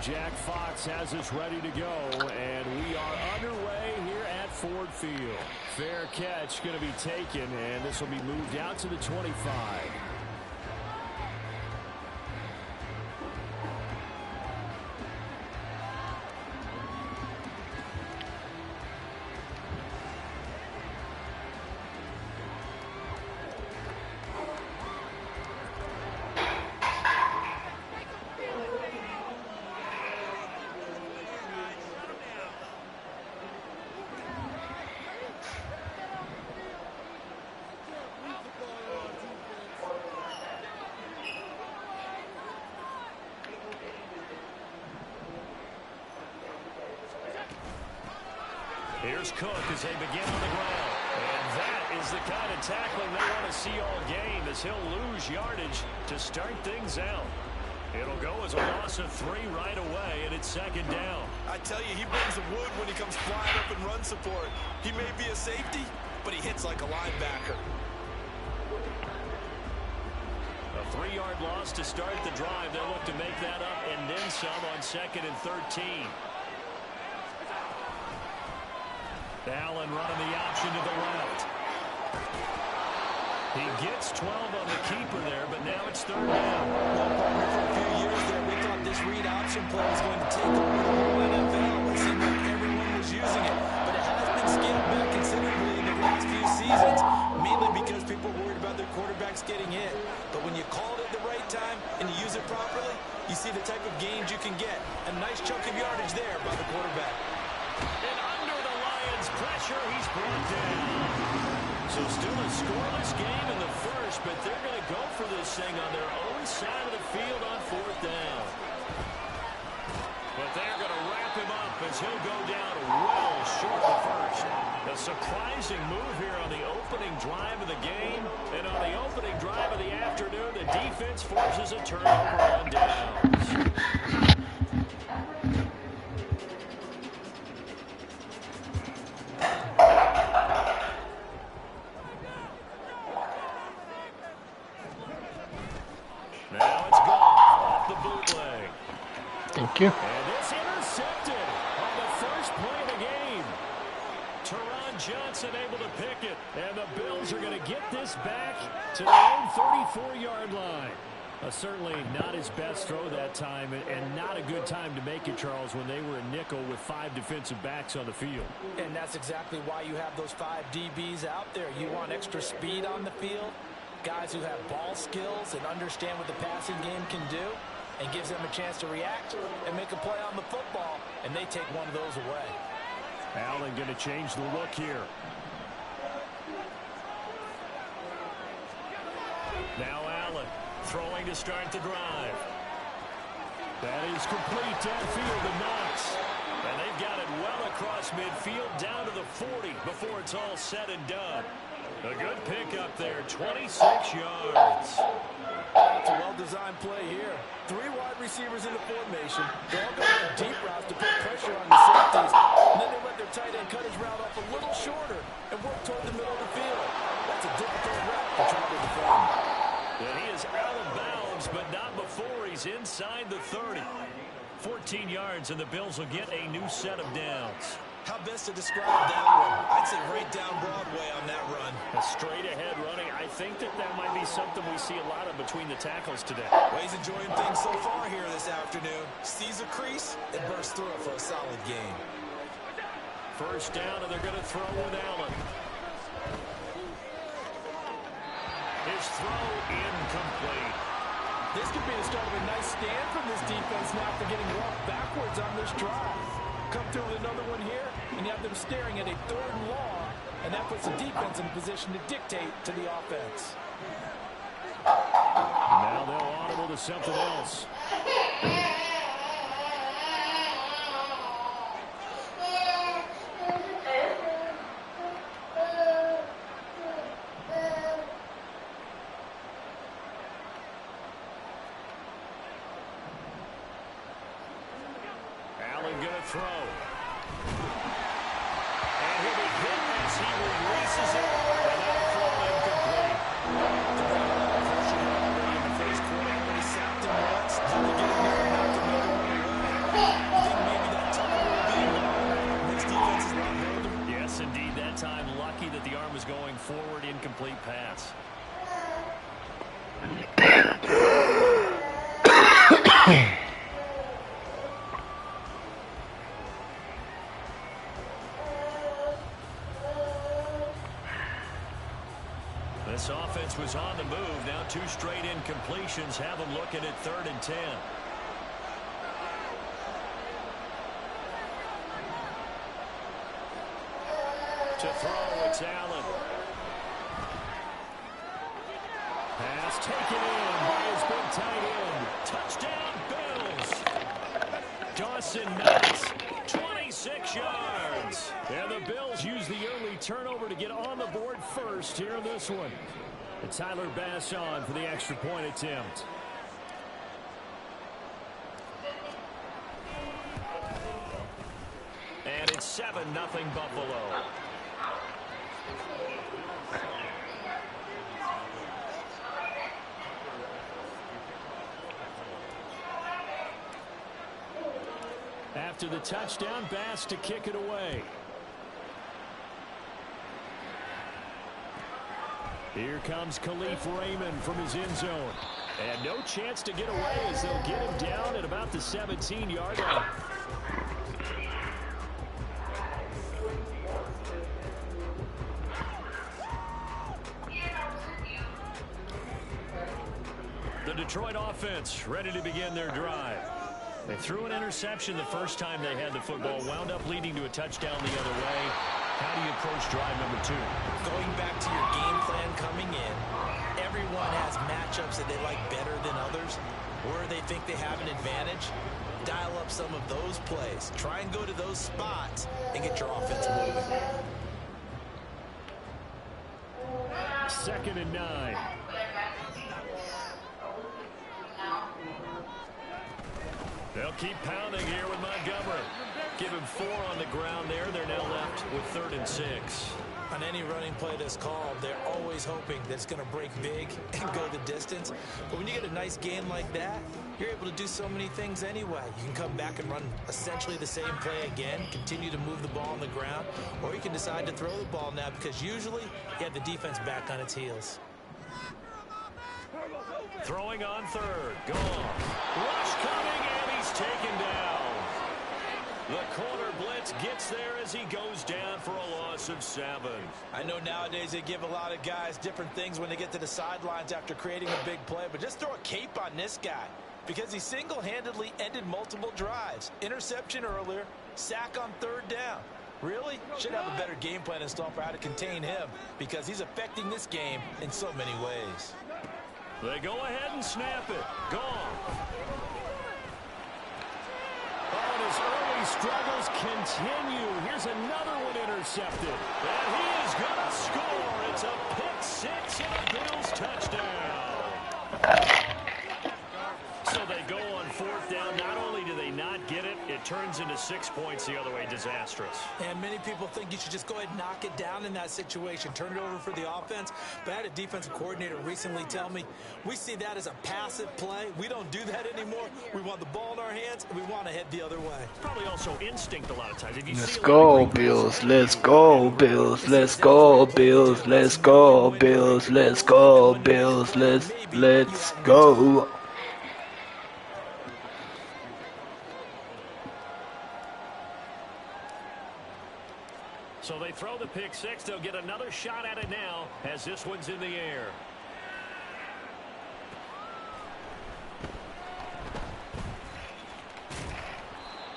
Jack Fox has us ready to go, and we are underway here at Ford Field. Fair catch going to be taken, and this will be moved out to the 25. Here's Cook as they begin on the ground. And that is the kind of tackling they want to see all game, as he'll lose yardage to start things out. It'll go as a loss of 3 right away, and it's second down. I tell you, he brings the wood when he comes flying up in run support. He may be a safety, but he hits like a linebacker. A 3-yard loss to start the drive. They'll look to make that up and then some on 2nd and 13. Allen running the option to the left. He gets 12 on the keeper there, but now it's 3rd down. Well, partner, for a few years there, we thought this read option play was going to take over the whole NFL. It seemed like everyone was using it, but it has been scaled back considerably in the last few seasons, mainly because people are worried about their quarterbacks getting hit. But when you call it at the right time and you use it properly, you see the type of gains you can get. A nice chunk of yardage there by the quarterback. And under the Lions' pressure, he's brought down. So still a scoreless game in the first, but they're going to go for this thing on their own side of the field on 4th down. But they're going to wrap him up as he'll go down well short of first. A surprising move here on the opening drive of the game. And on the opening drive of the afternoon, the defense forces a turnover on downs. Thank you. And it's intercepted on the first play of the game. Teron Johnson able to pick it. And the Bills are going to get this back to their own 34-yard line. Certainly not his best throw that time, and not a good time to make it, Charles, when they were a nickel with 5 defensive backs on the field. And that's exactly why you have those 5 DBs out there. You want extra speed on the field, guys who have ball skills and understand what the passing game can do, and gives them a chance to react and make a play on the football, and they take one of those away. Allen going to change the look here. Now Allen throwing to start the drive. That is complete downfield to Knox. And they've got it well across midfield down to the 40 before it's all said and done. A good pickup there, 26 yards. It's a well-designed play here. 3 wide receivers in the formation. They're all going to deep routes to put pressure on the safeties. And then they let their tight end cut his route off a little shorter and work toward the middle of the field. That's a difficult route to try to defend. And he is out of bounds, but not before he's inside the 30. 14 yards, and the Bills will get a new set of downs. How best to describe that one? I'd say right down Broadway on that run. A straight-ahead running. I think that might be something we see a lot of between the tackles today. Well, he's enjoying things so far here this afternoon. Sees a crease and bursts through it for a solid game. First down, and they're going to throw with Allen. His throw incomplete. This could be the start of a nice stand from this defense now for getting walked backwards on this drive. Come through with another one here, and you have them staring at a 3rd and long, and that puts the defense in a position to dictate to the offense. Now they'll audible to something else. Allen gonna throw. And he'll be hit as he releases it. And that'll throw incomplete. Pressure already in the first quarter. Already sacked him once. Now they're getting there and knocked another one away. This offense was on the move. Now 2 straight incompletions have them looking at 3rd and 10. To throw, it's Allen. Pass taken in by his big tight end. Touchdown, Bills. Dawson Knox, 26 yards. And the Bills use the early turnover to get on the board first here in this one. And Tyler Bass on for the extra point attempt. And it's 7-0 Buffalo. After the touchdown, Bass to kick it away. Here comes Khalif Raymond from his end zone. And no chance to get away as they'll get him down at about the 17-yard line. The Detroit offense ready to begin their drive. They threw an interception the first time they had the football, wound up leading to a touchdown the other way. How do you approach drive number 2? Going back to your game plan coming in, everyone has matchups that they like better than others, or they think they have an advantage. Dial up some of those plays. Try and go to those spots and get your offense moving. 2nd and 9. They'll keep pounding here with Montgomery. Give him 4 on the ground there. They're now left with 3rd and 6. On any running play that's called, they're always hoping that it's going to break big and go the distance. But when you get a nice game like that, you're able to do so many things anyway. You can come back and run essentially the same play again, continue to move the ball on the ground, or you can decide to throw the ball now because usually you have the defense back on its heels. Throwing on 3rd. Goff. Rush coming, and he's taken down. The corner blitz gets there as he goes down for a loss of 7. I know nowadays they give a lot of guys different things when they get to the sidelines after creating a big play, but just throw a cape on this guy because he single-handedly ended multiple drives. Interception earlier, sack on 3rd down. Really? Should have a better game plan installed for how to contain him because he's affecting this game in so many ways. They go ahead and snap it. Gone. Oh, and his early struggles continue. Here's another one intercepted. And he is going to score. It's a pick 6 and a Bills touchdown. So they go on 4th down. Not only do they not get it, it turns into 6 points the other way. Disastrous. And many people think you should just go ahead and knock it down in that situation. Turn it over for the offense. But I had a defensive coordinator recently tell me, we see that as a passive play. We don't do that anymore. We want the ball in our hands, and we want to head the other way. Probably also instinct a lot of times. If you Let's go, Bills. Let's go, Bills. Let's go, Bills. Let's go, Bills. Let's go, Bills. Let's go. So they throw the pick 6. They'll get another shot at it now as this one's in the air.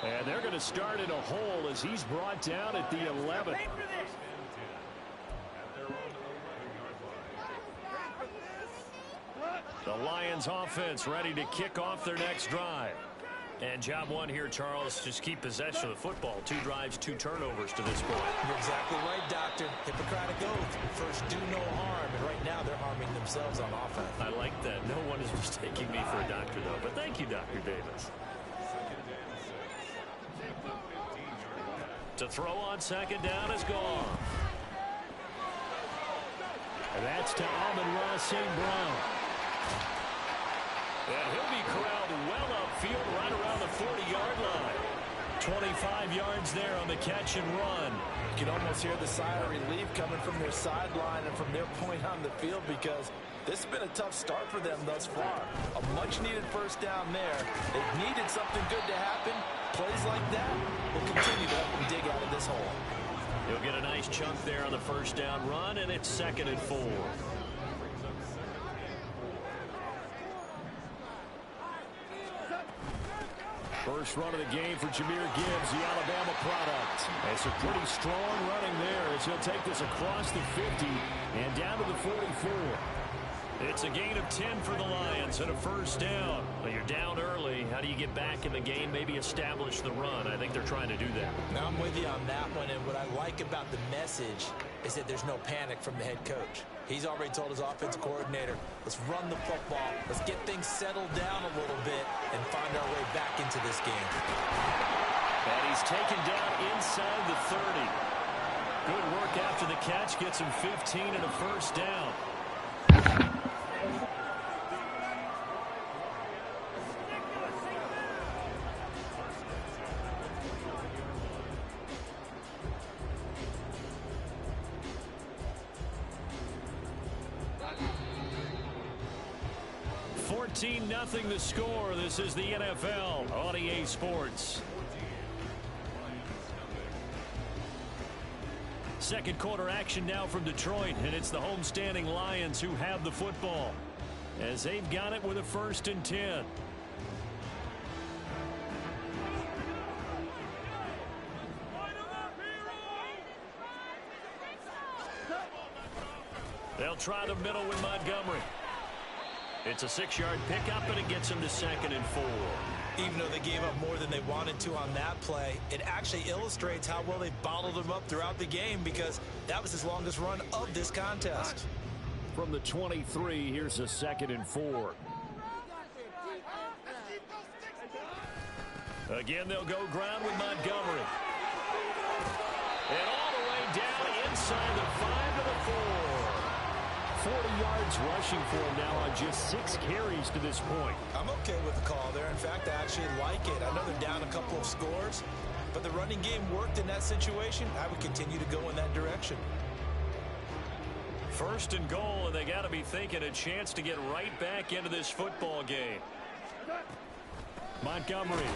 And they're going to start in a hole as he's brought down at the 11. The Lions offense ready to kick off their next drive. And job 1 here, Charles, just keep possession of the football. 2 drives, 2 turnovers to this point. You're exactly right, Doctor. Hippocratic oath. First, do no harm. And right now, they're harming themselves on offense. I like that. No one is mistaking me for a doctor, though. But thank you, Dr. Davis. To throw on 2nd down is gone. And that's to Amon-Ra St. Brown. And he'll be corralled well upfield right around the 40-yard line. 25 yards there on the catch and run. You can almost hear the sigh of relief coming from their sideline and from their point on the field, because this has been a tough start for them thus far. A much-needed first down there. They've needed something good to happen. Plays like that will continue to help them dig out of this hole. He'll get a nice chunk there on the first down run, and it's 2nd and 4. First run of the game for Jahmyr Gibbs, the Alabama product. It's a pretty strong running there as he'll take this across the 50 and down to the 44. It's a gain of 10 for the Lions and a first down. Well, you're down early. How do you get back in the game, maybe establish the run? I think they're trying to do that. Now I'm with you on that one, and what I like about the message is that there's no panic from the head coach. He's already told his offensive coordinator, let's run the football, let's get things settled down a little bit and find our way back into this game. And he's taken down inside the 30. Good work after the catch, gets him 15 and a first down. Nothing the score. This is the NFL on EA Sports. Second quarter action now from Detroit, and it's the homestanding Lions who have the football as they've got it with a 1st and 10. They'll try the middle with Montgomery. It's a 6-yard pickup, and it gets them to 2nd and 4. Even though they gave up more than they wanted to on that play, it actually illustrates how well they bottled them up throughout the game, because that was his longest run of this contest. From the 23, here's a 2nd and 4. Again, they'll go ground with Montgomery. And all the way down inside the 5 to the 4. 40 yards rushing for him now on just 6 carries to this point. I'm okay with the call there. In fact, I actually like it. I know they're down a couple of scores, but the running game worked in that situation. I would continue to go in that direction. 1st and goal, and they got to be thinking a chance to get right back into this football game. Montgomery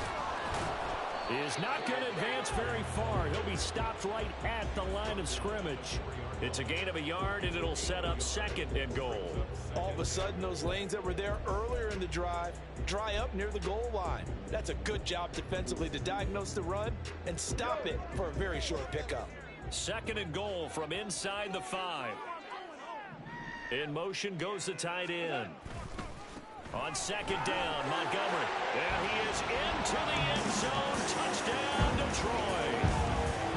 is not going to advance very far. He'll be stopped right at the line of scrimmage. It's a gain of 1 yard, and it'll set up 2nd and goal. All of a sudden, those lanes that were there earlier in the drive dry up near the goal line. That's a good job defensively to diagnose the run and stop it for a very short pickup. 2nd and goal from inside the 5. In motion goes the tight end. On 2nd down, Montgomery. And he is into the end zone. Touchdown, Detroit.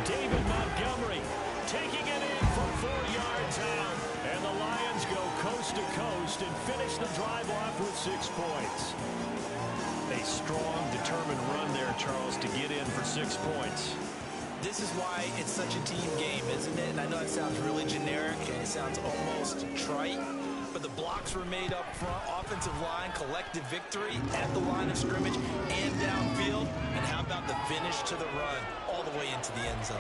David Montgomery taking it in from 4 yards out. And the Lions go coast to coast and finish the drive off with 6 points. A strong, determined run there, Charles, to get in for 6 points. This is why it's such a team game, isn't it? And I know it sounds really generic and it sounds almost trite, but the blocks were made up front, offensive line, collective victory at the line of scrimmage and downfield. And how about the finish to the run all the way into the end zone?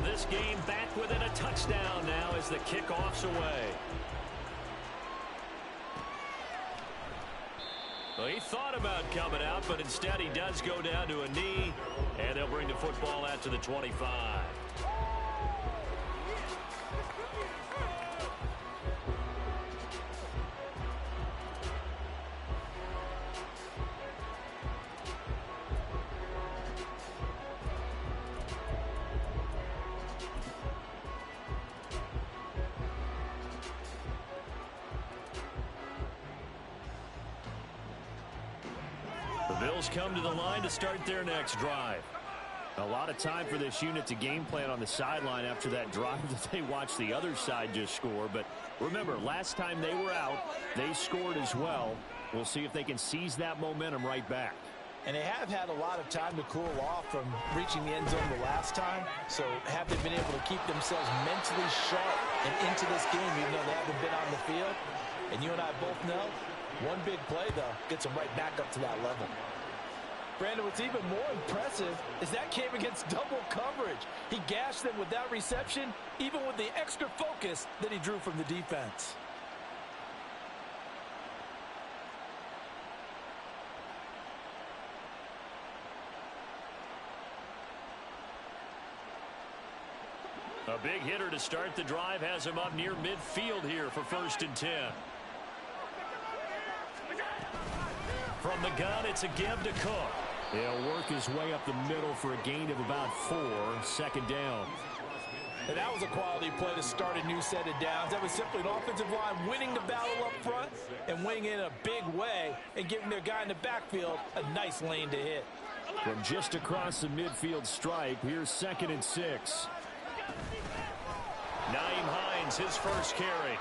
This game back within a touchdown now as the kickoff's away. Well, he thought about coming out, but instead he does go down to a knee, and they'll bring the football out to the 25. Bills come to the line to start their next drive. A lot of time for this unit to game plan on the sideline after that drive that they watched the other side just score. But remember, last time they were out, they scored as well. We'll see if they can seize that momentum right back. And they have had a lot of time to cool off from reaching the end zone the last time. So have they been able to keep themselves mentally sharp and into this game, even though they haven't been on the field. And you and I both know, one big play, though, gets them right back up to that level. Brandon, what's even more impressive is that came against double coverage. He gashed them with that reception, even with the extra focus that he drew from the defense. A big hitter to start the drive has him up near midfield here for 1st and 10. From the gun, it's a give to Cook. He'll work his way up the middle for a gain of about 4, 2nd down. And that was a quality play to start a new set of downs. That was simply an offensive line winning the battle up front and winning in a big way and giving their guy in the backfield a nice lane to hit. From just across the midfield stripe, here's 2nd and 6. Naeem Hines, his first carry.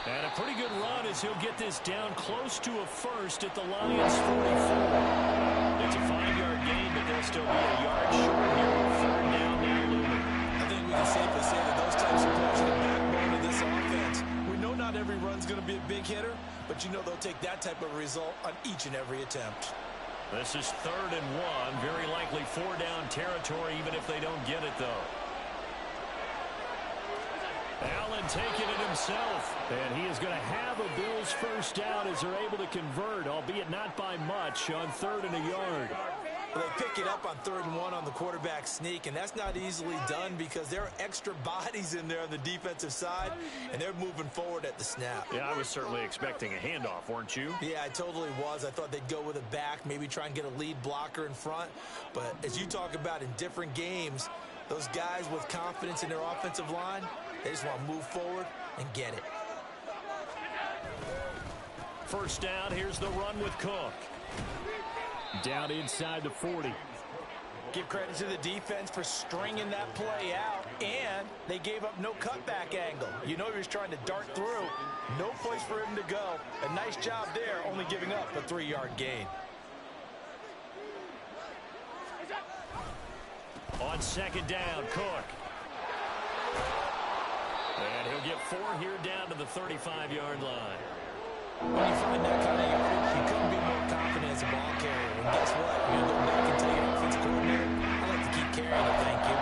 And a pretty good run as he'll get this down close to a first at the Lions' 44. It's a 5-yard gain, but they'll still be a yard short here with 3rd down now looming. I think we can safely say that those types of plays are the backbone of this offense. We know not every run's going to be a big hitter, but you know they'll take that type of result on each and every attempt. This is 3rd and 1. Very likely 4-down territory, even if they don't get it, though. Allen taking it himself, and he is going to have a Bills first down as they're able to convert, albeit not by much, on 3rd and a yard. Well, they pick it up on 3rd and 1 on the quarterback sneak, and that's not easily done because there are extra bodies in there on the defensive side, and they're moving forward at the snap. Yeah, I was certainly expecting a handoff, weren't you? Yeah, I totally was. I thought they'd go with a back, maybe try and get a lead blocker in front. But as you talk about in different games, those guys with confidence in their offensive line, they just want to move forward and get it. First down, here's the run with Cook. Down inside the 40. Give credit to the defense for stringing that play out, and they gave up no cutback angle. You know he was trying to dart through. No place for him to go. A nice job there, only giving up a 3-yard gain. On 2nd down, Cook. And he'll get 4 here down to the 35-yard line. When you find that kind of yardage, you couldn't be more confident as a ball carrier. And guess what? You're going to go back and tell your offensive coordinator, I like to keep carrying it, thank you.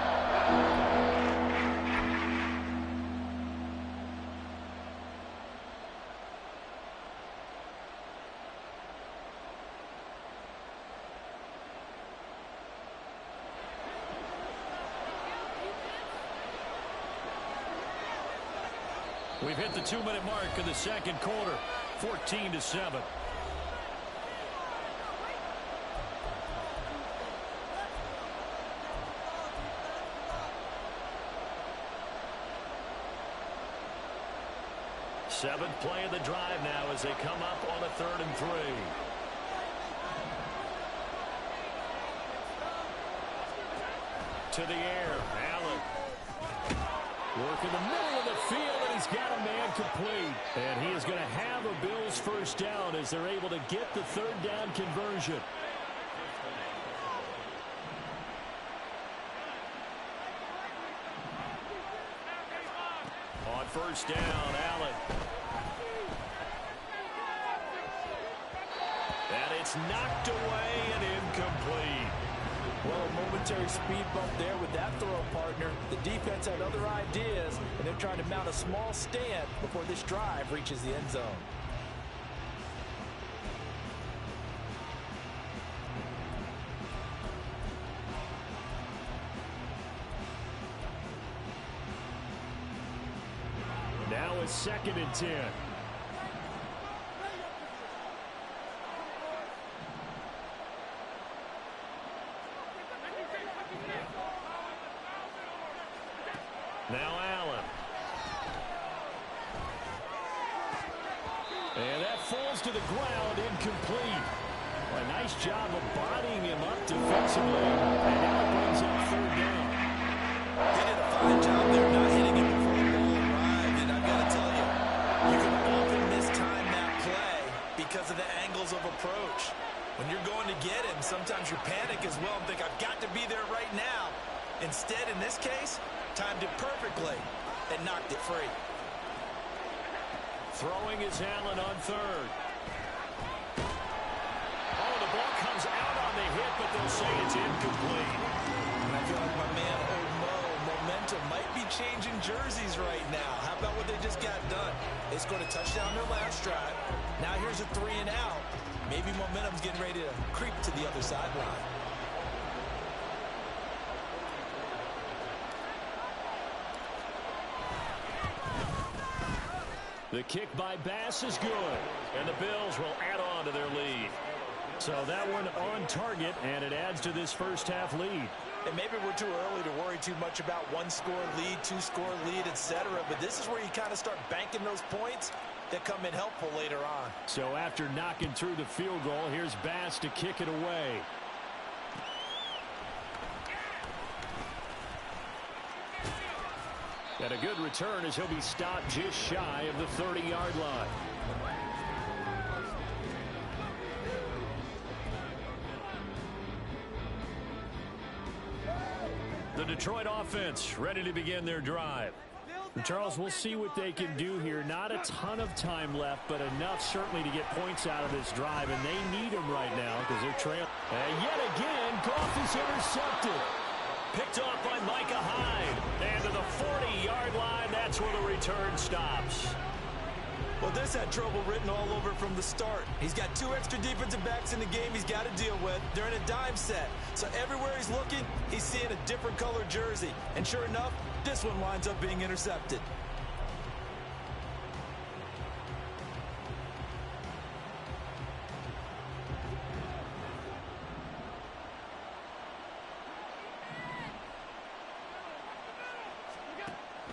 We've hit the 2-minute mark of the 2nd quarter, 14-7. Seventh play of the drive now as they come up on a 3rd and 3. To the air, Allen. Work in the middle of the field, and he's got a man complete. And he is going to have a Bills first down as they're able to get the 3rd down conversion. On 1st down, Allen. And it's knocked away and incomplete. Well, a momentary speed bump there with that throw, partner. The defense had other ideas, and they're trying to mount a small stand before this drive reaches the end zone. Now it's 2nd and 10. Now Allen. And that falls to the ground, incomplete. A nice job of bodying him up defensively. And now it brings up 3rd down. They did a fine job there not hitting him before the ball arrived. And I've got to tell you, you can often mistime that play because of the angles of approach. When you're going to get him, sometimes you panic as well and think, I've got to be there right now. Instead, in this case, timed it perfectly. And and knocked it free. Throwing is Allen on third. Oh, the ball comes out on the hit, but they'll say it's incomplete. And I feel like my man, Old Mo, momentum might be changing jerseys right now. How about what they just got done? They scored a touchdown their last drive. Now here's a 3 and out. Maybe momentum's getting ready to creep to the other sideline. The kick by Bass is good, and the Bills will add on to their lead. So that one on target, and it adds to this first half lead. And maybe we're too early to worry too much about 1-score lead, 2-score lead, etc. But this is where you kind of start banking those points that come in helpful later on. So after knocking through the field goal, here's Bass to kick it away. And a good return as he'll be stopped just shy of the 30-yard line. The Detroit offense ready to begin their drive. And Charles, we'll see what they can do here. Not a ton of time left, but enough certainly to get points out of this drive, and they need them right now because they're trailing. And yet again, Goff is intercepted. Picked off by Micah Hyde. And to the 40-yard line, that's where the return stops. Well, this had trouble written all over from the start. He's got 2 extra defensive backs in the game he's got to deal with. They're in a dime set. So everywhere he's looking, he's seeing a different color jersey. And sure enough, this one winds up being intercepted.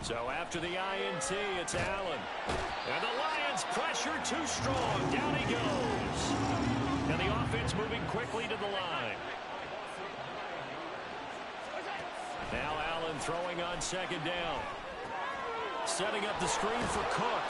So after the INT, it's Allen. And the Lions pressure too strong. Down he goes. And the offense moving quickly to the line. Now Allen throwing on second down. Setting up the screen for Cook.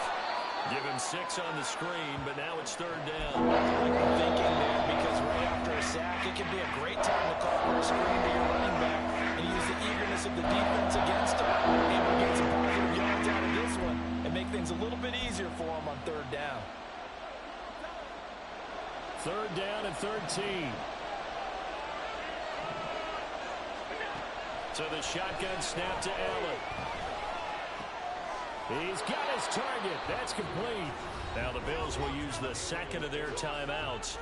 Give him 6 on the screen, but now it's third down. I like the thinking there because right after a sack, it can be a great time to call for a screen to your running back and use the eagerness of the defense against him. Able to get some positive yards out of this one and make things a little bit easier for him on third down. Third down and 13. So the shotgun snap to Allen. He's got his target. That's complete. Now the Bills will use the second of their timeouts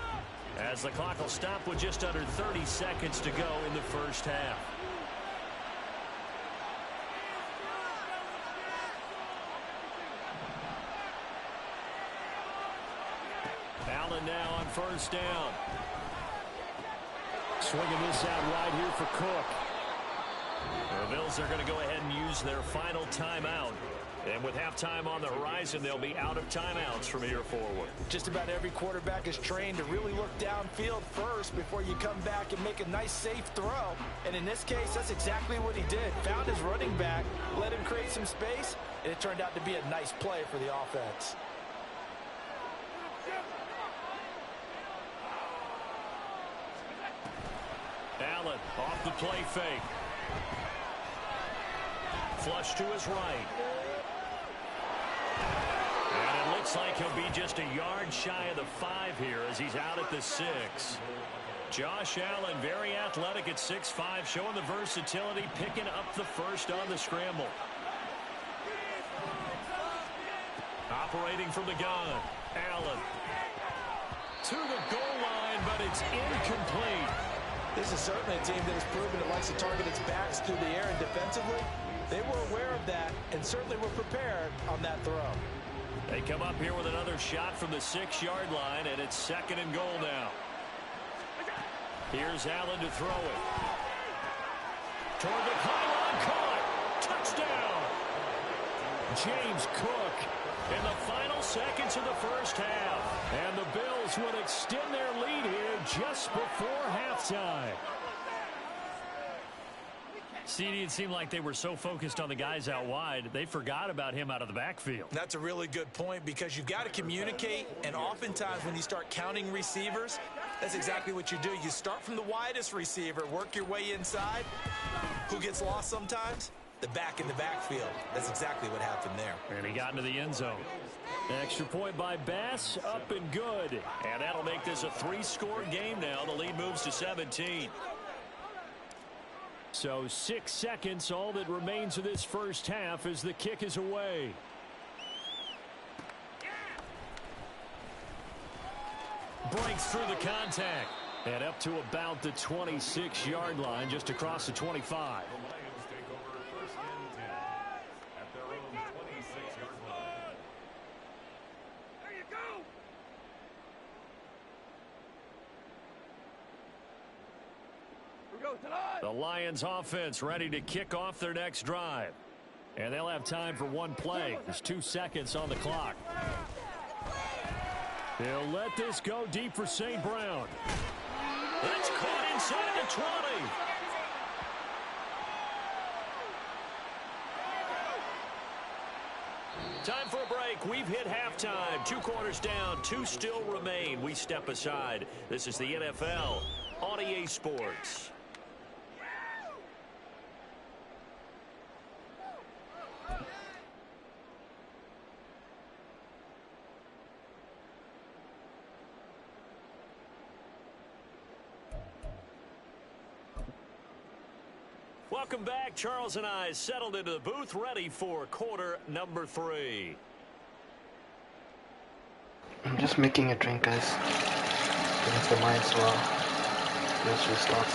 as the clock will stop with just under 30 seconds to go in the first half. Allen now on first down. Swinging this out right here for Cook. The Bills are going to go ahead and use their final timeout. And with halftime on the horizon, they'll be out of timeouts from here forward. Just about every quarterback is trained to really look downfield first before you come back and make a nice, safe throw. And in this case, that's exactly what he did. Found his running back, let him create some space, and it turned out to be a nice play for the offense. Allen off the play fake. Flush to his right. And it looks like he'll be just a yard shy of the 5 here as he's out at the 6. Josh Allen, very athletic at 6'5", showing the versatility, picking up the first on the scramble. Operating from the gun. Allen. To the goal line, but it's incomplete. This is certainly a team that has proven it likes to target its backs through the air and defensively. They were aware of that and certainly were prepared on that throw. They come up here with another shot from the 6-yard line, and it's second and goal now. Here's Allen to throw it. Toward the pylon, caught. Touchdown. James Cook in the final seconds of the first half. And the Bills would extend their lead here just before halftime. CD, it seemed like they were so focused on the guys out wide, they forgot about him out of the backfield. That's a really good point because you've got to communicate, and oftentimes when you start counting receivers, that's exactly what you do. You start from the widest receiver, work your way inside. Who gets lost sometimes? the back in the backfield. That's exactly what happened there. And he got into the end zone. Extra point by Bass, up and good. And that'll make this a 3-score game now. The lead moves to 17. So 6 seconds, all that remains of this first half as the kick is away. Breaks through the contact. And up to about the 26-yard line, just across the 25. The Lions offense ready to kick off their next drive. And they'll have time for one play. There's 2 seconds on the clock. They'll let this go deep for St. Brown. That's caught inside the 20. Time for a break. We've hit halftime. 2 quarters down. 2 still remain. We step aside. This is the NFL on EA Sports. Welcome back. Charles and I settled into the booth, ready for quarter number 3. I'm just making a drink, guys. Finish the mic as well. Let's restart.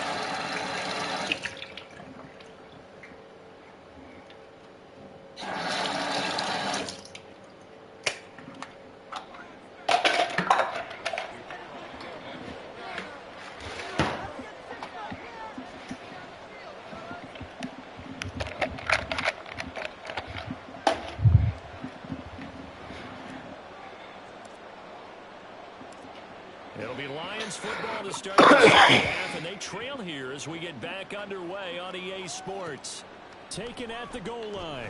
It'll be Lions football to start the second half, and they trail here as we get back underway on EA Sports. Taken at the goal line.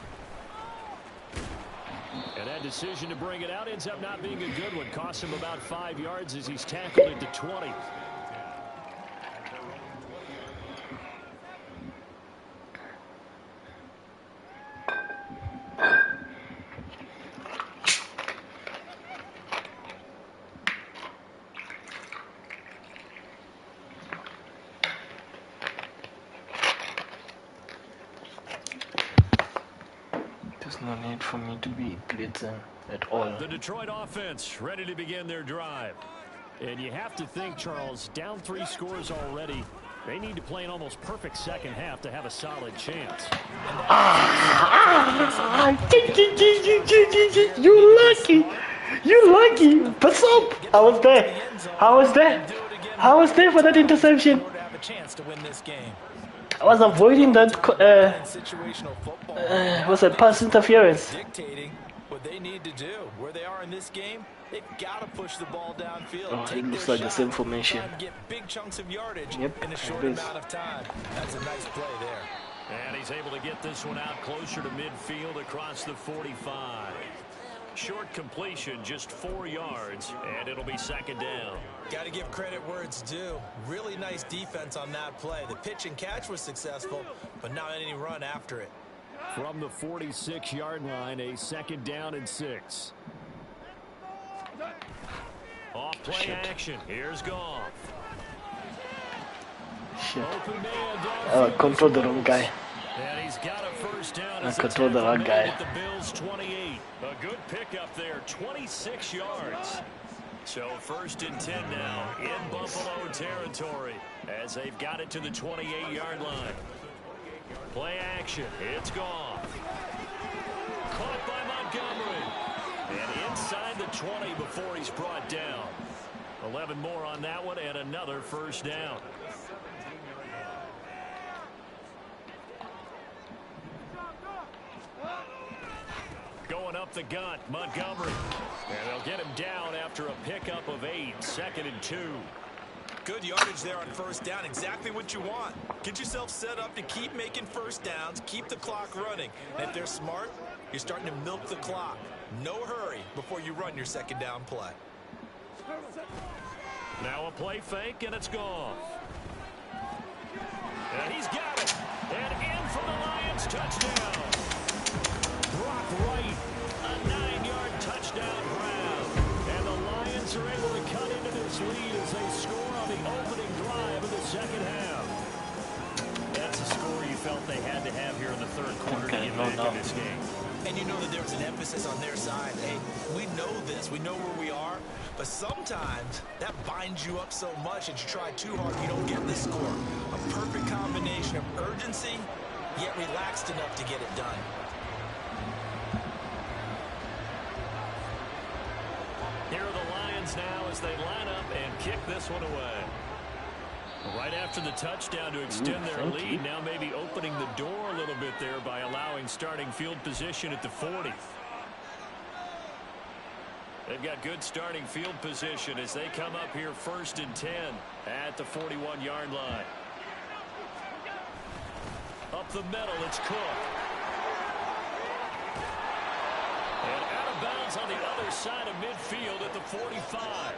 And that decision to bring it out ends up not being a good one. Costs him about 5 yards as he's tackled at the 20. There's no need for me to be glitzing at all. The Detroit offense ready to begin their drive. And you have to think, Charles, down 3 scores already. They need to play an almost perfect second half to have a solid chance. You lucky. You lucky. What's up? I was there. I was there. I was there for that interception. I was avoiding that was that pass interference. Dictating what they need to do. Where they are in this game, they've got to push the ball downfield. Oh, take it looks their like the shot, same formation. get big chunks of yardage Yep, in a short it is. amount of time. That's a nice play there. And he's able to get this one out closer to midfield across the 45. Short completion, just 4 yards, and it'll be second down. Got to give credit where it's due. Really nice defense on that play. The pitch and catch was successful, but not any run after it. From the 46-yard line, a second down and 6. Off play action. Here's Goff. Shit. Open man downfield. Control the wrong guy. And he's got a first down. I control the wrong guy. At the Bills 28. A good pickup there, 26 yards. So first and 10 now in Buffalo territory as they've got it to the 28-yard line. Play action. It's Goff. Caught by Montgomery. And inside the 20 before he's brought down. 11 more on that one and another first down. Going up the gut, Montgomery. And they'll get him down after a pickup of 8, second and 2. Good yardage there on first down. Exactly what you want. Get yourself set up to keep making first downs, keep the clock running. And if they're smart, you're starting to milk the clock. No hurry before you run your second down play. Now a play fake, and it's gone. And he's got it. And in from the Lions It's touchdown. Brock Wright, a 9-yard touchdown grab. And the Lions are able to cut into this lead as they score on the opening drive of the second half. That's a score you felt they had to have here in the third quarter to get back in this game. And you know that there was an emphasis on their side. Hey, we know this. We know where we are. But sometimes that binds you up so much that you try too hard, you don't get the score. A perfect combination of urgency, yet relaxed enough to get it done. Here are the Lions now as they line up and kick this one away. Right after the touchdown to extend their lead, now maybe opening the door a little bit there by allowing starting field position at the 40. They've got good starting field position as they come up here 1st and 10 at the 41-yard line. Up the middle, it's Cook. And out of bounds on the other side of midfield at the 45.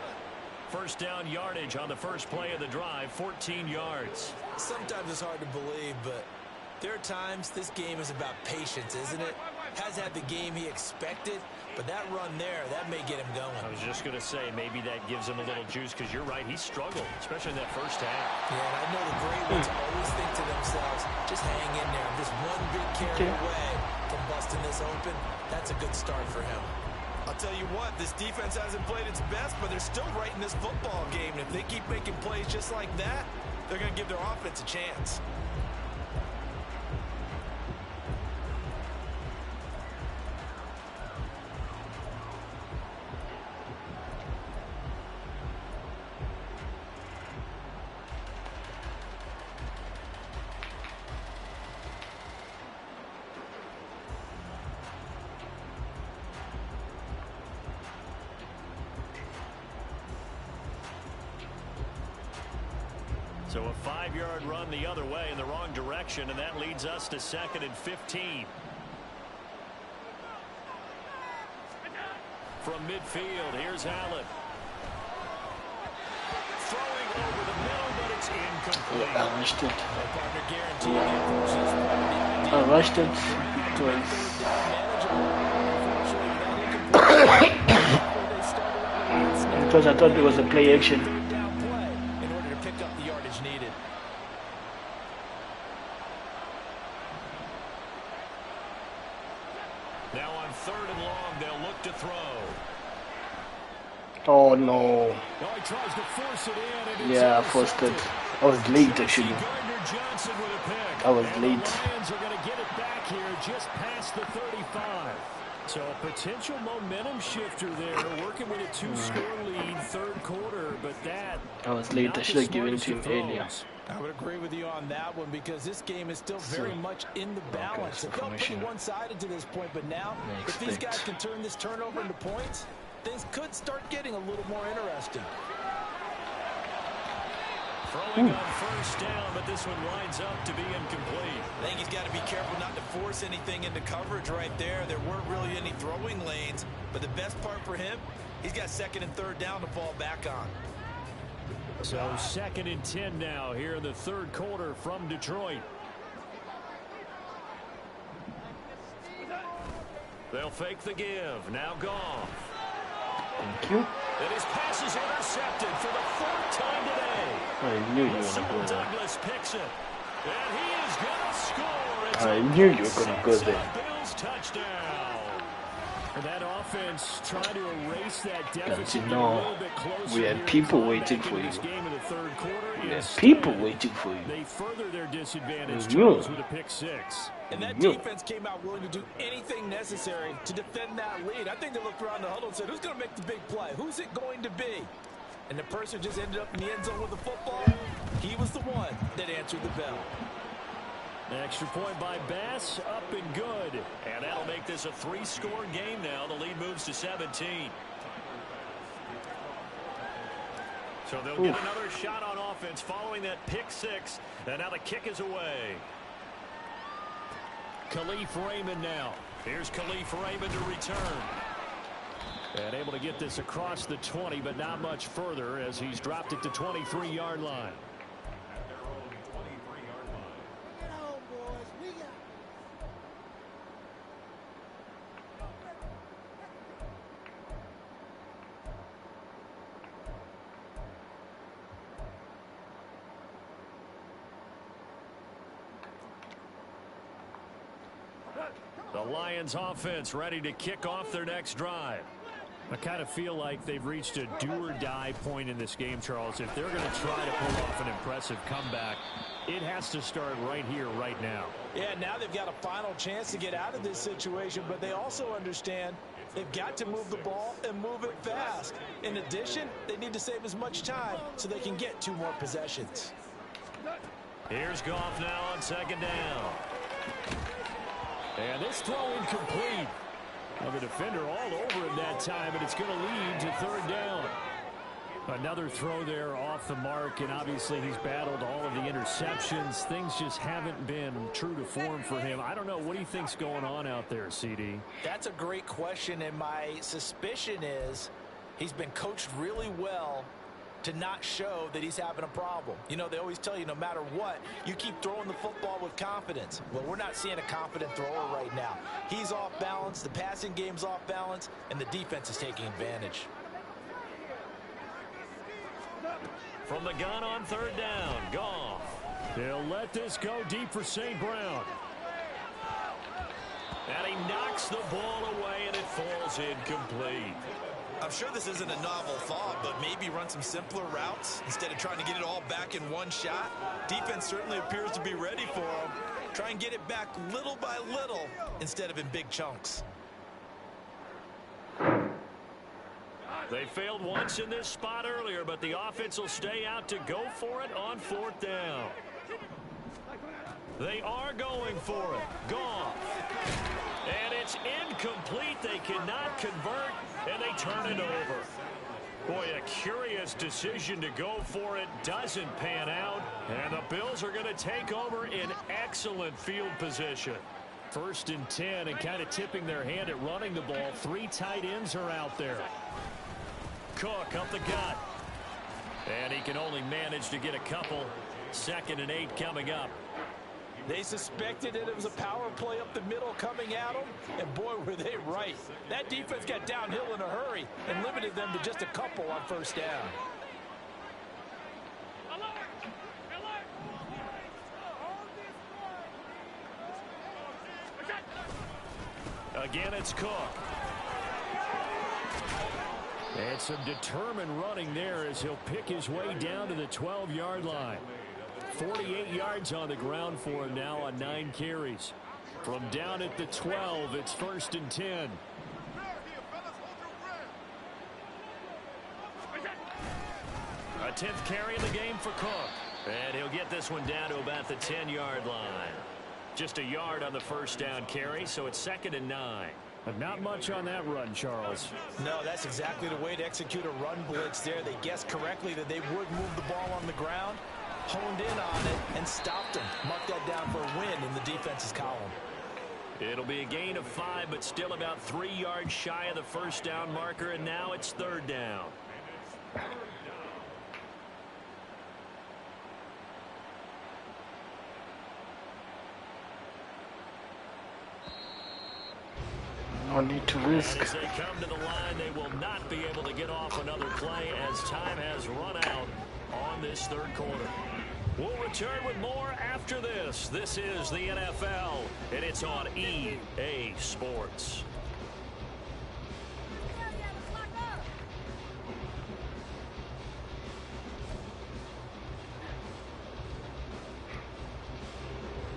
First down yardage on the first play of the drive, 14 yards. Sometimes it's hard to believe, but there are times this game is about patience, isn't it? Has had the game he expected, but that run there, that may get him going. I was just going to say, maybe that gives him a little juice, because you're right, he struggled, especially in that first half. Yeah, and I know the great ones always think to themselves, just hang in there. Just one big carry away from busting this open. That's a good start for him. I'll tell you what, this defense hasn't played its best, but they're still right in this football game. And if they keep making plays just like that, they're going to give their offense a chance. So a 5-yard run the other way in the wrong direction, and that leads us to 2nd and 15. From midfield, here's Allen. Throwing over the middle, but it's incomplete. I rushed it. Because I thought it was a play action. Now on 3rd and long, they'll look to throw. Oh no. Oh, he tries to force it in, and yeah, I forced it. I was late actually. I was late. Lions are going to get it back here just past the 35. So a potential momentum shifter there, working with a 2-score lead, 3rd quarter, but that... I was late. I should have given it to him earlier. I would agree with you on that one because this game is still very much in the balance. It felt pretty one-sided to this point, but now if these guys can turn this turnover into points, things could start getting a little more interesting. Throwing on 1st down, but this one winds up to be incomplete. I think he's got to be careful not to force anything into coverage right there. There weren't really any throwing lanes, but the best part for him, he's got 2nd and 3rd down to fall back on. So 2nd and 10 now here in the 3rd quarter from Detroit. They'll fake the give. Now Goff. Thank you. And his pass is intercepted for the 4th time today. I knew you were going to go there. Douglas picks it. And he is going to score. I knew you were going to go there. Bills touchdown. And that offense trying to erase that deficit. You know, we had people waiting for you. We had people waiting for you. They further their disadvantage with a pick 6. And that defense came out willing to do anything necessary to defend that lead. I think they looked around the huddle and said, who's going to make the big play? Who's it going to be? And the person just ended up in the end zone with the football. He was the one that answered the bell. Extra point by Bass, up and good. And that'll make this a 3-score game now. The lead moves to 17. So they'll get another shot on offense following that pick 6. And now the kick is away. Khalif Raymond now. Here's Khalif Raymond to return. And able to get this across the 20, but not much further as he's dropped it to 23-yard line. The Lions offense ready to kick off their next drive. I kind of feel like they've reached a do-or-die point in this game, Charles. If they're going to try to pull off an impressive comeback, it has to start right here, right now. Yeah, now they've got a final chance to get out of this situation, but they also understand they've got to move the ball and move it fast. In addition, they need to save as much time so they can get 2 more possessions. Here's Goff now on second down. And this throw incomplete. Well, the defender all over him that time, and it's going to lead to third down. Another throw there off the mark, and obviously he's battled all of the interceptions. Things just haven't been true to form for him. I don't know. What do you think's going on out there, CD? That's a great question, and my suspicion is he's been coached really well to not show that he's having a problem. You know, they always tell you no matter what, you keep throwing the football with confidence. Well, we're not seeing a confident thrower right now. He's off balance, the passing game's off balance, and the defense is taking advantage. From the gun on third down, Goff. He'll let this go deep for St. Brown. And he knocks the ball away, and it falls incomplete. I'm sure this isn't a novel thought, but maybe run some simpler routes instead of trying to get it all back in one shot. Defense certainly appears to be ready for him. Try and get it back little by little instead of in big chunks. They failed once in this spot earlier, but the offense will stay out to go for it on fourth down. They are going for it. Goff. And it's incomplete. They cannot convert, and they turn it over. Boy, a curious decision to go for it doesn't pan out, and the Bills are going to take over in excellent field position. 1st and 10, and kind of tipping their hand at running the ball. 3 tight ends are out there. Cook up the gut. And he can only manage to get a couple. 2nd and 8 coming up. They suspected that it was a power play up the middle coming at them, and boy, were they right. That defense got downhill in a hurry and limited them to just a couple on first down. Again, it's Cook. And some determined running there as he'll pick his way down to the 12-yard line. 48 yards on the ground for him now on 9 carries. From down at the 12, it's 1st and 10. A 10th carry in the game for Cook. And he'll get this one down to about the 10-yard line. Just a yard on the first down carry, so it's 2nd and 9. But not much on that run, Charles. No, that's exactly the way to execute a run blitz there. They guessed correctly that they would move the ball on the ground, honed in on it, and stopped them. Mark that down for a win in the defense's column. It'll be a gain of 5, but still about 3 yards shy of the first down marker, and now it's 3rd down. No need to risk. And as they come to the line, they will not be able to get off another play as time has run out on this 3rd quarter. We'll return with more after this. This is the NFL, and it's on EA Sports.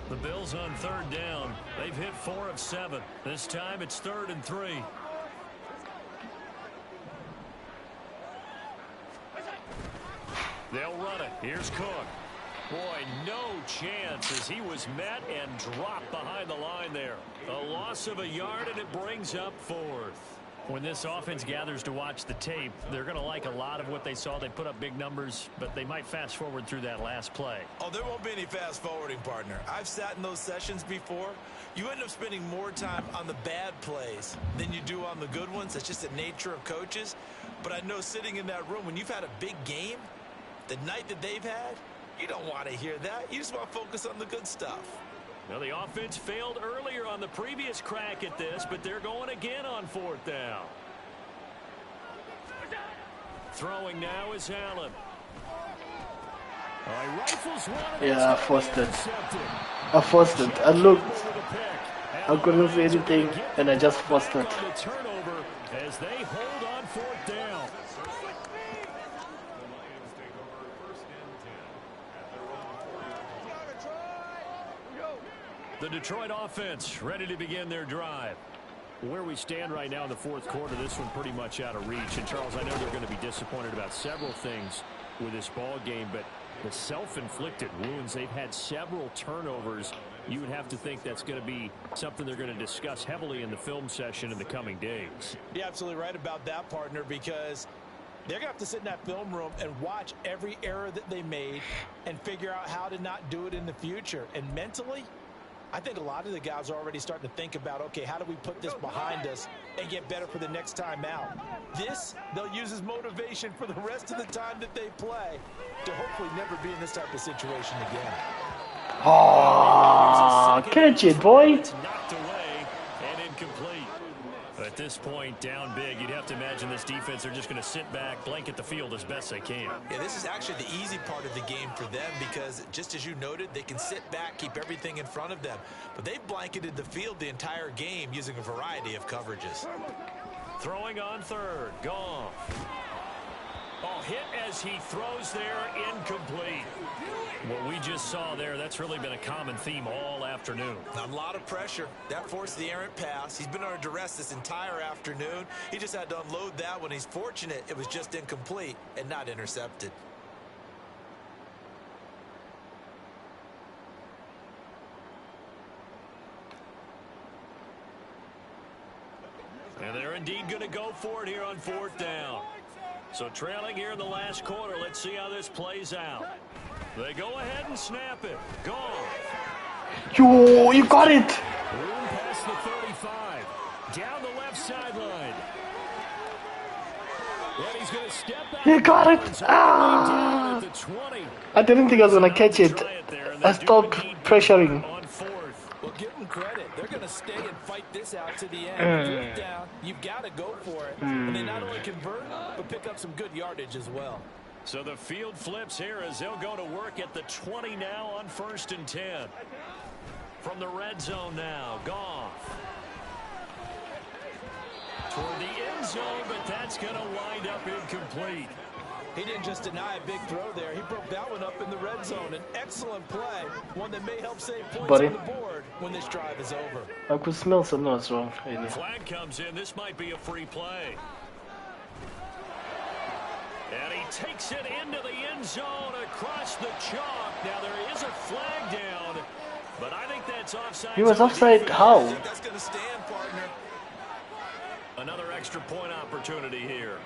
The Bills on 3rd down. They've hit 4 of 7. This time it's 3rd and 3. They'll run it. Here's Cook. Boy, no chance as he was met and dropped behind the line there. A loss of a yard, and it brings up 4th. When this offense gathers to watch the tape, they're going to like a lot of what they saw. They put up big numbers, but they might fast forward through that last play. Oh, there won't be any fast forwarding, partner. I've sat in those sessions before. You end up spending more time on the bad plays than you do on the good ones. That's just the nature of coaches. But I know sitting in that room, when you've had a big game, the night that they've had, you don't want to hear that. You just want to focus on the good stuff. Now, the offense failed earlier on the previous crack at this, but they're going again on 4th down. Throwing now is Allen. Yeah, I forced it. I looked. I couldn't say anything, and I just forced it. On the turnover as they hold on 4th down. The Detroit offense ready to begin their drive. Where we stand right now in the 4th quarter, this one pretty much out of reach. And Charles, I know they're going to be disappointed about several things with this ball game, but the self-inflicted wounds, they've had several turnovers. You would have to think that's going to be something they're going to discuss heavily in the film session in the coming days. You're absolutely right about that, partner, because they're going to have to sit in that film room and watch every error that they made and figure out how to not do it in the future. And mentally, I think a lot of the guys are already starting to think about, okay, how do we put this behind us and get better for the next time out? This, they'll use as motivation for the rest of the time that they play to hopefully never be in this type of situation again. Oh, catch it, boy. It's knocked away and incomplete. At this point, down big, you'd have to imagine this defense, they're just going to sit back, blanket the field as best they can. Yeah, this is actually the easy part of the game for them because, just as you noted, they can sit back, keep everything in front of them. But they've blanketed the field the entire game using a variety of coverages. Throwing on 3rd, Goff. Oh, hit as he throws there, incomplete. What we just saw there, that's really been a common theme all afternoon. A lot of pressure. That forced the errant pass. He's been under duress this entire afternoon. He just had to unload that one. He's fortunate it was just incomplete and not intercepted. And they're indeed going to go for it here on 4th down. So trailing here in the last quarter, let's see how this plays out. They go ahead and snap it. Gone. Yo, you got it. Room past the 35. Down the left sideline. And he's going to step back. You got it. Ah. I didn't think I was going to catch it. I stopped pressuring. Well, give them credit. They're going to stay and fight this out to the end. 4th down, you've got to go for it. And they not only convert, but pick up some good yardage as well. So the field flips here as they'll go to work at the 20 now on 1st and 10. From the red zone now, Goff. Toward the end zone, but that's going to wind up incomplete. He didn't just deny a big throw there. He broke that one up in the red zone. An excellent play. One that may help save points on the board when this drive is over. I could smell something was wrong. Flag comes in. This might be a free play. And he takes it into the end zone across the chalk. Now there is a flag down, but I think that's offside. He was offside. How? I think that's going to stand, partner. Another extra point opportunity here.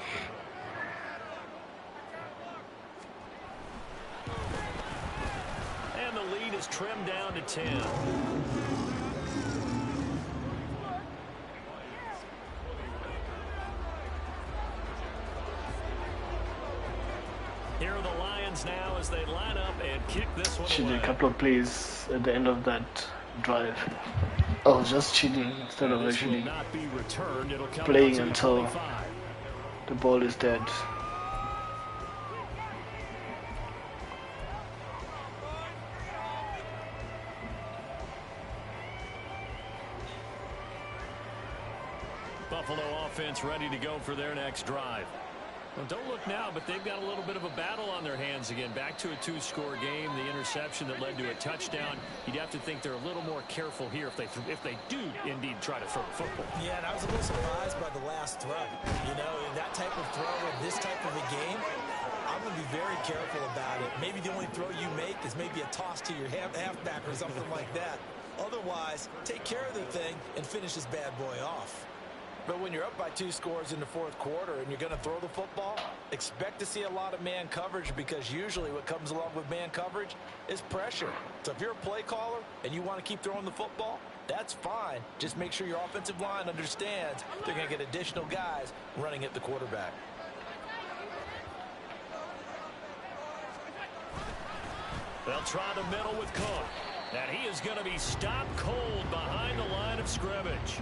And the lead is trimmed down to 10. Here are the Lions now as they line up and kick this one She away. did a couple of plays at the end of that drive. I was just cheating instead of actually playing until the ball is dead. Buffalo offense ready to go for their next drive. Well, don't look now, but they've got a little bit of a battle on their hands again. Back to a 2-score game. The interception that led to a touchdown. You'd have to think they're a little more careful here if they do indeed try to throw the football. Yeah, and I was a little surprised by the last throw. You know, in that type of throw in this type of a game, I'm going to be very careful about it. Maybe the only throw you make is maybe a toss to your halfback or something like that. Otherwise, take care of the thing and finish this bad boy off. But when you're up by 2 scores in the 4th quarter and you're going to throw the football, expect to see a lot of man coverage, because usually what comes along with man coverage is pressure. So if you're a play caller and you want to keep throwing the football, that's fine. Just make sure your offensive line understands they're going to get additional guys running at the quarterback. They'll try the middle with Cook. And he is going to be stopped cold behind the line of scrimmage.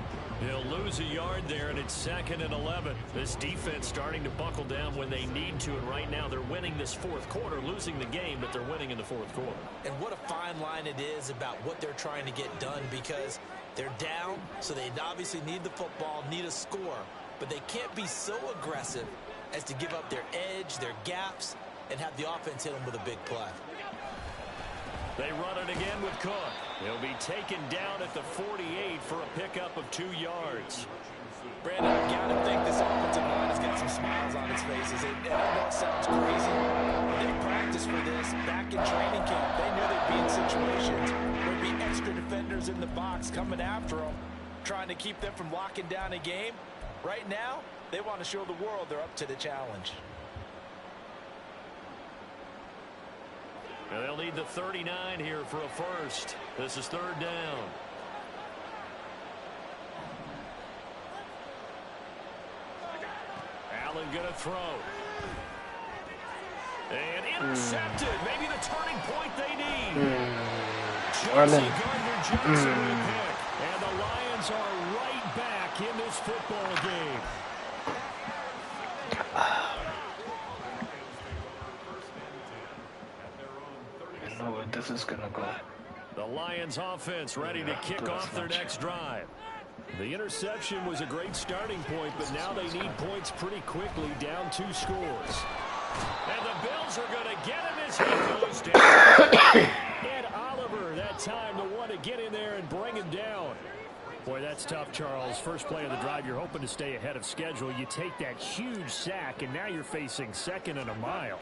He'll lose a yard there, and it's 2nd and 11. This defense starting to buckle down when they need to, and right now they're winning this 4th quarter, losing the game, but they're winning in the 4th quarter. And what a fine line it is about what they're trying to get done, because They're down, so they obviously need the football, need a score, but they can't be so aggressive as to give up their edge, their gaps, and have the offense hit them with a big play. They run it again with Cook. He'll be taken down at the 48 for a pickup of 2 yards. Brandon, I've got to think this offensive line has got some smiles on its faces. And I know it sounds crazy, but they practiced for this back in training camp. They knew they'd be in situations where there'd be extra defenders in the box coming after them, trying to keep them from locking down a game. Right now, they want to show the world they're up to the challenge. And they'll need the 39 here for a first. This is 3rd down. Allen gonna throw. And intercepted. Maybe the turning point they need. Chelsea Gardner-Johnson with a pick. And the Lions are right back in this football game. I know where this is gonna go. The Lions offense ready to kick off their next drive. The interception was a great starting point, but now they need points pretty quickly, down 2 scores. And the Bills are going to get him as he goes down. And Oliver, that time, the one to get in there and bring him down. Boy, that's tough, Charles. First play of the drive, you're hoping to stay ahead of schedule. You take that huge sack, and now you're facing 2nd and a mile.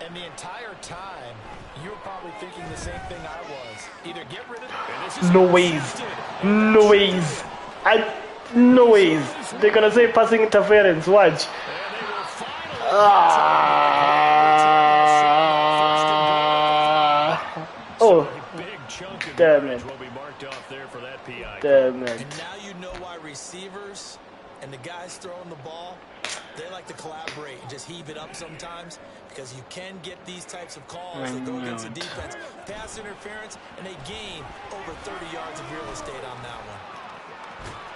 And the entire time, you were probably thinking the same thing I was. Either get rid of it. No ways. No ways. No ways. They're gonna say passing interference. Watch. Oh, damn it. Damn it. And now you know why receivers and the guys throwing the ball, they like to collaborate and just heave it up sometimes, because you can get these types of calls that go against the defense. Pass interference, and they gain over 30 yards of real estate on that one.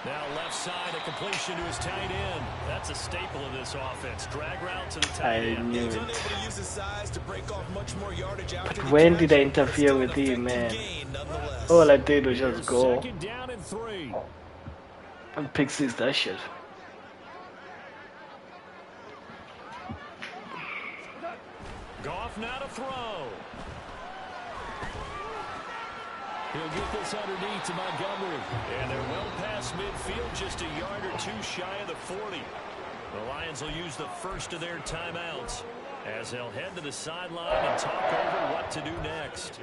Now left side, a completion to his tight end. That's a staple of this offense. Drag route to the tight end. He's unable to use his size to break off much more yardage after the When catch, did I interfere with him, man? gain nonetheless. All I did was just go 2nd down and 3. and pick 6 that shit. Goff now to throw. He'll get this underneath to Montgomery. And they're well past midfield, just a yard or 2 shy of the 40. The Lions will use the first of their timeouts as they'll head to the sideline and talk over what to do next.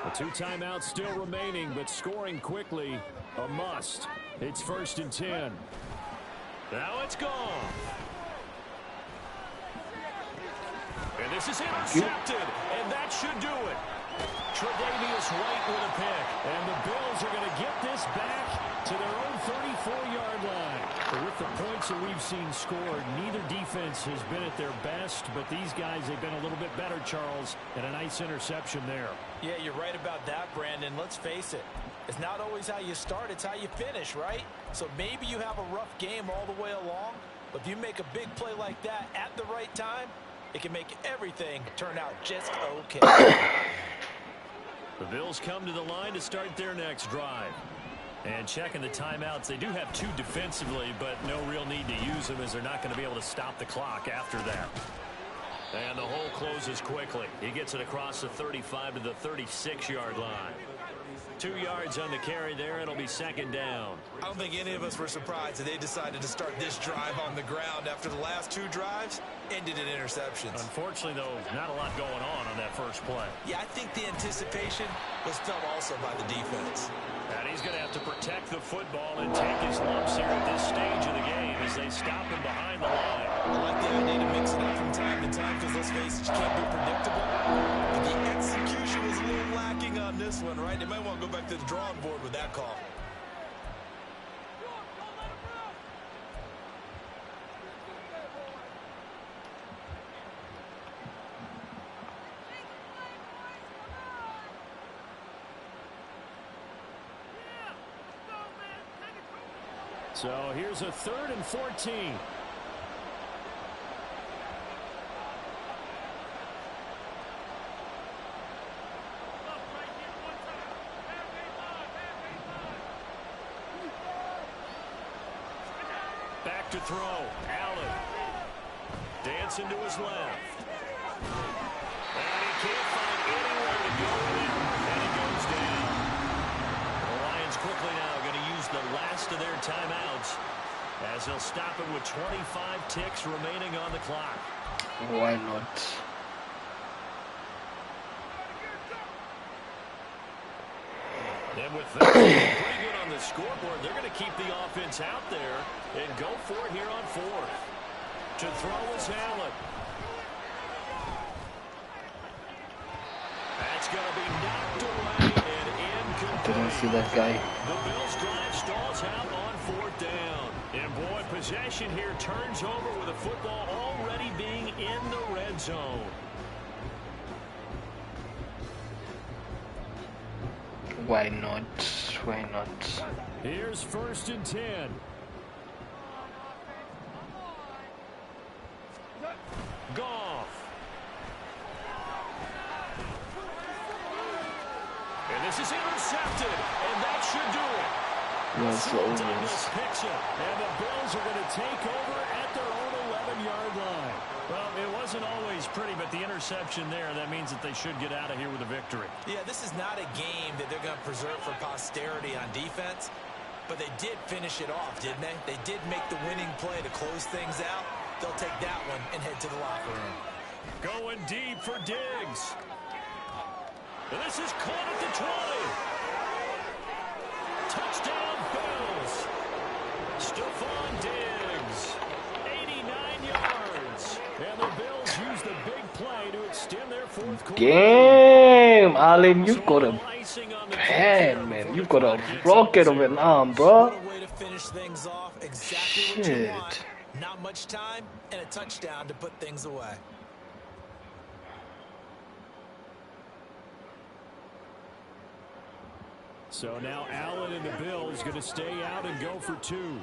The 2 timeouts still remaining, but scoring quickly, a must. It's 1st and 10. Now it's gone. And this is intercepted, and that should do it. Tre'Davious White with a pick, and the Bills are going to get this back to their own 34-yard line. But with the points that we've seen scored, neither defense has been at their best, but these guys have been a little bit better, Charles, and a nice interception there. Yeah, you're right about that, Brandon. Let's face it. It's not always how you start, it's how you finish, right? So maybe you have a rough game all the way along, but if you make a big play like that at the right time, it can make everything turn out just okay. The Bills come to the line to start their next drive. And checking the timeouts, they do have 2 defensively, but no real need to use them as they're not going to be able to stop the clock after that. And the hole closes quickly. He gets it across the 35 to the 36-yard line. 2 yards on the carry there. It'll be 2nd down. I don't think any of us were surprised that they decided to start this drive on the ground after the last 2 drives ended in interceptions. Unfortunately, though, not a lot going on that first play. Yeah, I think the anticipation was felt also by the defense. And he's going to have to protect the football and take his lumps here at this stage of the game as they stop him behind the line. I like the idea to mix it up from time to time because, let's face it, you can't be predictable. But the execution was a little lacking on this one, right? They might want to go back to the drawing board with that call. So here's a 3rd and 14. Back to throw. Allen. Dancing to his left. And he can't find anywhere to go with it. And it goes down. The Lions quickly now going to use the last of their timeouts as they'll stop it with 25 ticks remaining on the clock. Why not? And with that, pretty good on the scoreboard. They're going to keep the offense out there and go for it here on fourth. To throw is Allen. That's going to be knocked away and incomplete. Didn't see that guy. The Bills drive stalls out on fourth down. And boy, possession here turns over with the football already being in the red zone. Why not? Why not? Here's 1st and 10. Goff. And this is intercepted. And that should do it. Yes, Douglas picks it. And the Bills are going to take over at their own 11-yard line. Well, it wasn't always pretty, but the interception there, that means that they should get out of here with a victory. Yeah, this is not a game that they're going to preserve for posterity on defense, but they did finish it off, didn't they? They did make the winning play to close things out. They'll take that one and head to the locker room. Going deep for Diggs. And this is caught at the 20. Touchdown, Bills. Stephon Diggs, 89 yards. And the Bills use the big play to extend their fourth quarter. Damn, Allen, you got a pen, man. You got a rocket of an arm, bro. What a way to finish things off. Exactly what you want. Shit. Not much time and a touchdown to put things away. So now Allen and the Bills going to stay out and go for 2.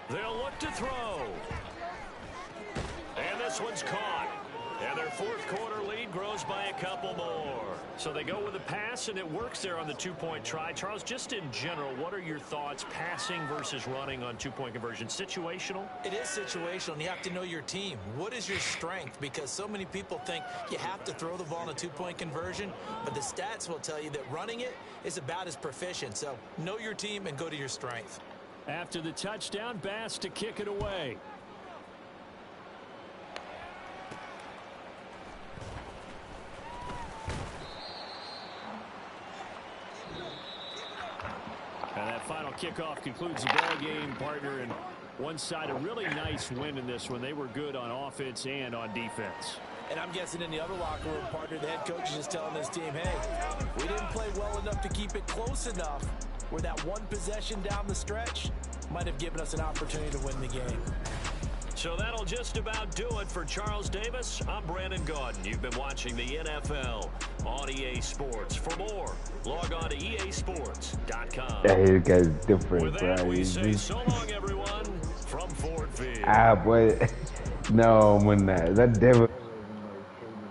They'll look to throw. And this one's caught. And their fourth quarter lead grows by a couple more. So they go with a pass, and it works there on the two-point try. Charles, just in general, what are your thoughts passing versus running on two-point conversion? Situational? It is situational, and you have to know your team. What is your strength? Because so many people think you have to throw the ball in a two-point conversion, but the stats will tell you that running it is about as proficient. So know your team and go to your strength. After the touchdown, Bass to kick it away. And that final kickoff concludes the ball game, partner. And one side, a really nice win in this one. They were good on offense and on defense. And I'm guessing in the other locker room, partner, the head coach is just telling his team, hey, we didn't play well enough to keep it close enough where that one possession down the stretch might have given us an opportunity to win the game. So that'll just about do it for Charles Davis. I'm Brandon Gaudin. You've been watching the NFL on EA Sports. For more, log on to easports.com. Yeah, you guys different, With bro. that, we say so long, everyone, from Ford Field. Boy. No, when that devil.